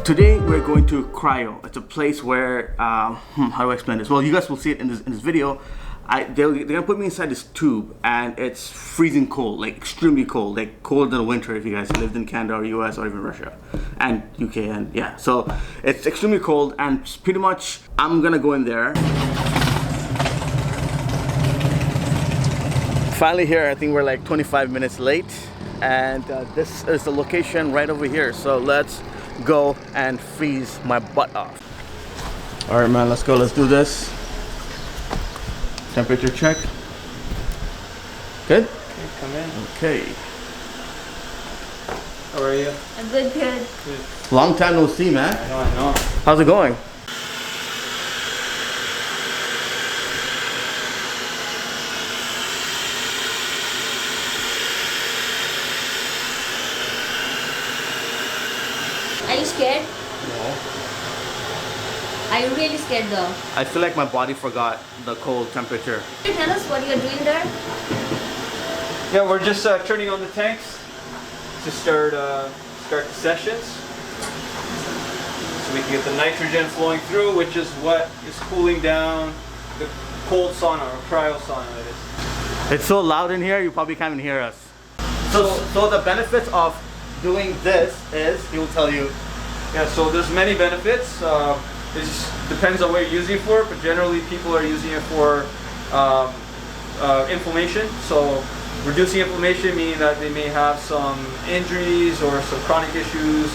Today we're going to Cryo. It's a place where, how do I explain this? Well, you guys will see it in this video. They're gonna put me inside this tube, and it's freezing cold, like extremely cold, like colder than winter if you guys lived in Canada or US or even Russia and UK, and yeah. So it's extremely cold, and pretty much I'm gonna go in there. Finally here. I think we're like 25 minutes late, and this is the location right over here. So let's go and freeze my butt off. All right, man, let's go. Let's do this. Temperature check. Good? Okay, come in. Okay. How are you? I'm good. Good. Long time no see, man. I know. How's it going? Are you scared? No. Are you really scared though? I feel like my body forgot the cold temperature. Can you tell us what you're doing there? Yeah, we're just turning on the tanks to start the sessions, so we can get the nitrogen flowing through, which is what is cooling down the cold sauna or cryo sauna. It is. It's so loud in here, you probably can't even hear us. So the benefits of doing this is, he will tell you. Yeah, so there's many benefits. It just depends on what you're using it for, but generally people are using it for inflammation. So reducing inflammation, meaning that they may have some injuries or some chronic issues,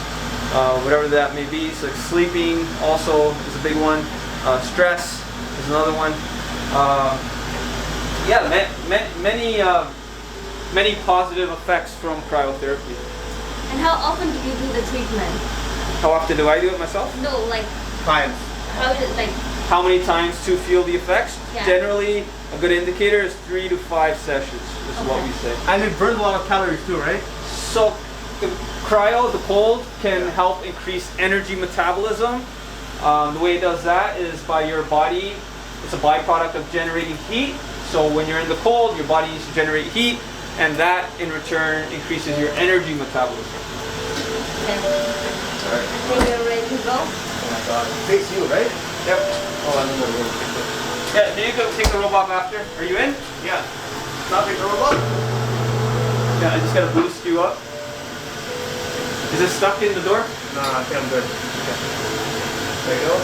whatever that may be. So like sleeping also is a big one. Stress is another one. Yeah, many positive effects from cryotherapy. And how often do you do the treatment? How often do I do it myself? No, like Times. how is it like? How many times to feel the effects? Yeah. Generally, a good indicator is 3 to 5 sessions, is what we say. And it burns a lot of calories too, right? So, the cryo, the cold, can help increase energy metabolism. The way it does that is by your body, it's a byproduct of generating heat. So when you're in the cold, your body needs to generate heat, and that in return increases your energy metabolism. Okay. Alright. Then you're ready to go? Oh my god. Face you, right? Yep. Oh, I'm in the room. Yeah, then you can take the robot after. Are you in? Yeah. Stop it, robot. Yeah, I just gotta boost you up. Is it stuck in the door? No, I think I'm good. Okay. There you go.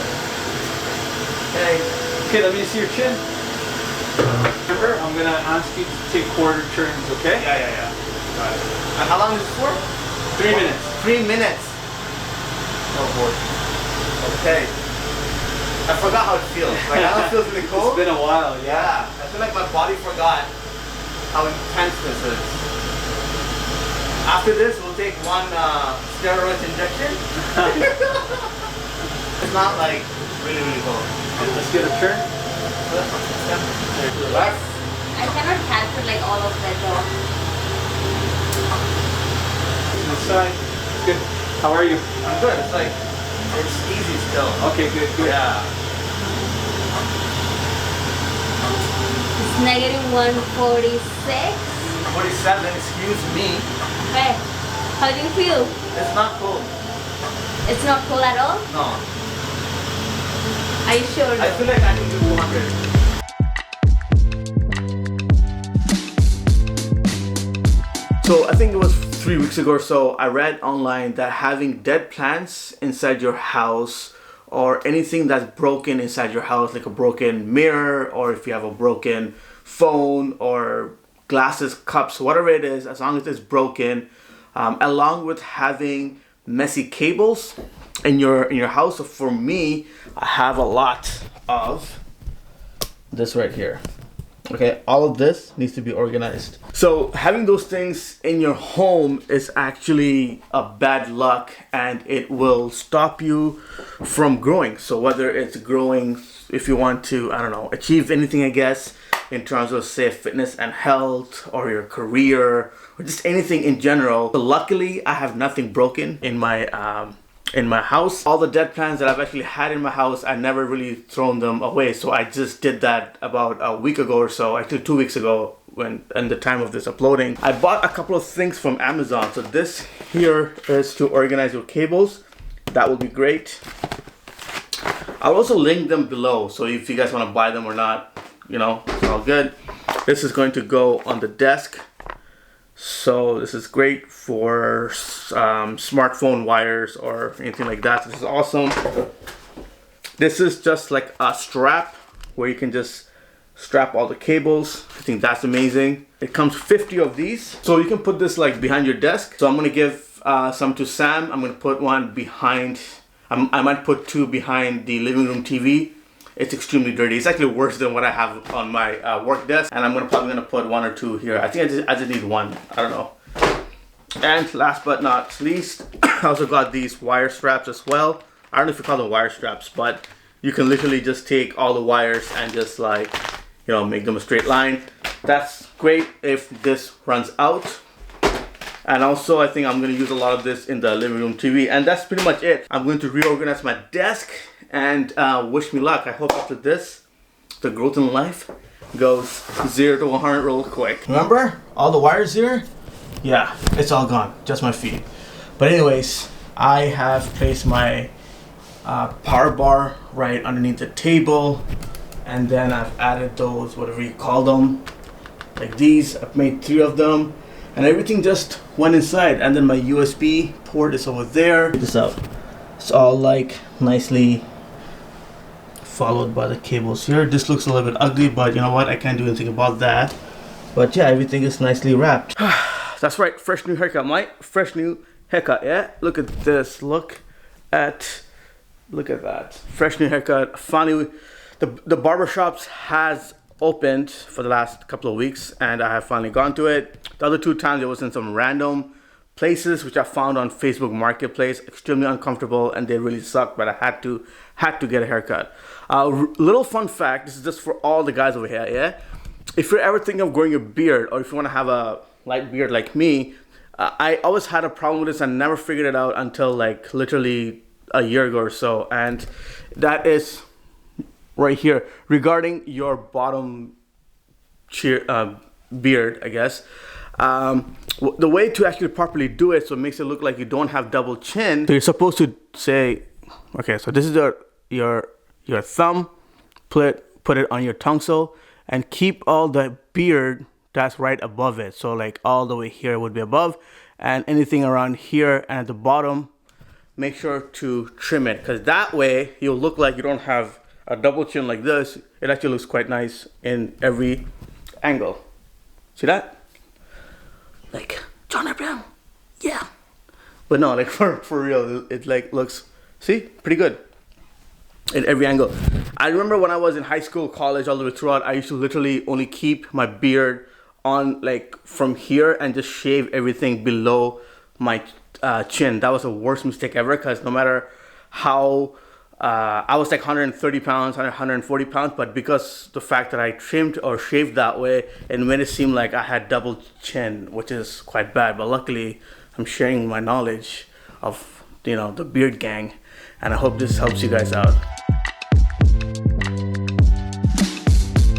Okay. Okay, let me see your chin. Remember, I'm gonna ask you to take quarter turns, okay? Yeah. Got it. And how long is it for? 3 minutes. 3 minutes. Oh boy. Okay. I forgot how it feels. Like how it feels really cold. It's been a while, Yeah. I feel like my body forgot how intense this is. After this, we'll take one steroid injection. It's not like really cold. Let's get a turn. Relax. I cannot capture like all of that though. This side. Good. How are you? I'm good. It's like, it's easy still. Okay, good. Yeah. It's negative 146. 47, excuse me. Okay. How do you feel? It's not cold. It's not cold at all? No. Are you sure though? I feel like I can do 200. So I think it was 3 weeks ago or so, I read online that having dead plants inside your house or anything that's broken inside your house, like a broken mirror, or if you have a broken phone or glasses, cups, whatever it is, as long as it's broken, along with having messy cables in your house. So for me, I have a lot of this right here. Okay, all of this needs to be organized. So having those things in your home is actually a bad luck, and it will stop you from growing. So whether it's growing, if you want to, I don't know, achieve anything, I guess, in terms of say fitness and health or your career or just anything in general. But luckily, I have nothing broken in my house. All the dead plants that I've actually had in my house, I never really thrown them away. So I just did that about a week ago or so, actually 2 weeks ago, when in the time of this uploading. I bought a couple of things from Amazon. So this here is to organize your cables. that would be great. I'll also link them below, so if you guys want to buy them or not, you know, it's all good. This is going to go on the desk. So this is great for smartphone wires or anything like that. This is awesome. This is just like a strap where you can just strap all the cables. I think that's amazing. It comes 50 of these. So you can put this like behind your desk. So I'm gonna give some to Sam. I'm gonna put one behind, I might put 2 behind the living room TV. It's extremely dirty. It's actually worse than what I have on my work desk. And I'm probably gonna put 1 or 2 here. I think I just need 1, I don't know. And last but not least, I also got these wire straps as well. I don't know if you call them wire straps, but you can literally just take all the wires and just like, you know, make them a straight line. That's great if this runs out. And also I think I'm gonna use a lot of this in the living room TV. And that's pretty much it. I'm going to reorganize my desk and wish me luck. I hope after this, the growth in life goes 0 to 100 real quick. Remember all the wires here? Yeah, it's all gone, just my feet. But anyways, I have placed my power bar right underneath the table, and then I've added those, whatever you call them, like these. I've made 3 of them, and everything just went inside. And then my USB port is over there. Check this out. It's all like nicely followed by the cables here. This looks a little bit ugly, but you know what? I can't do anything about that. But yeah, everything is nicely wrapped. That's right, fresh new haircut, Mike. Fresh new haircut, yeah? Look at this, look at that. Fresh new haircut. Finally, the barbershops has opened for the last couple of weeks, and I have finally gone to it. The other 2 times it was in some random places which I found on Facebook Marketplace. Extremely uncomfortable, and they really sucked, but I had to get a haircut. Little fun fact, this is just for all the guys over here, yeah? If you're ever thinking of growing a beard, or if you want to have a light beard like me, I always had a problem with this and never figured it out until like literally a year ago or so. And that is right here regarding your bottom beard, I guess. The way to actually properly do it, so it makes it look like you don't have double chin. So you're supposed to say, okay, so this is your thumb, put it on your tonsil, and keep all the beard that's right above it. So like all the way here would be above, and anything around here and at the bottom, make sure to trim it, because that way you'll look like you don't have a double chin like this. It actually looks quite nice in every angle. See that? Like John Abraham, yeah. But no, like for real, it like looks, see, pretty good in every angle. I remember when I was in high school, college, all the way throughout, I used to literally only keep my beard on like from here and just shave everything below my chin. That was the worst mistake ever, because no matter how I was like 130 pounds, 140 pounds, but because the fact that I trimmed or shaved that way, it made it seem like I had double chin, which is quite bad. But luckily, I'm sharing my knowledge of, you know, the beard gang, and I hope this helps you guys out.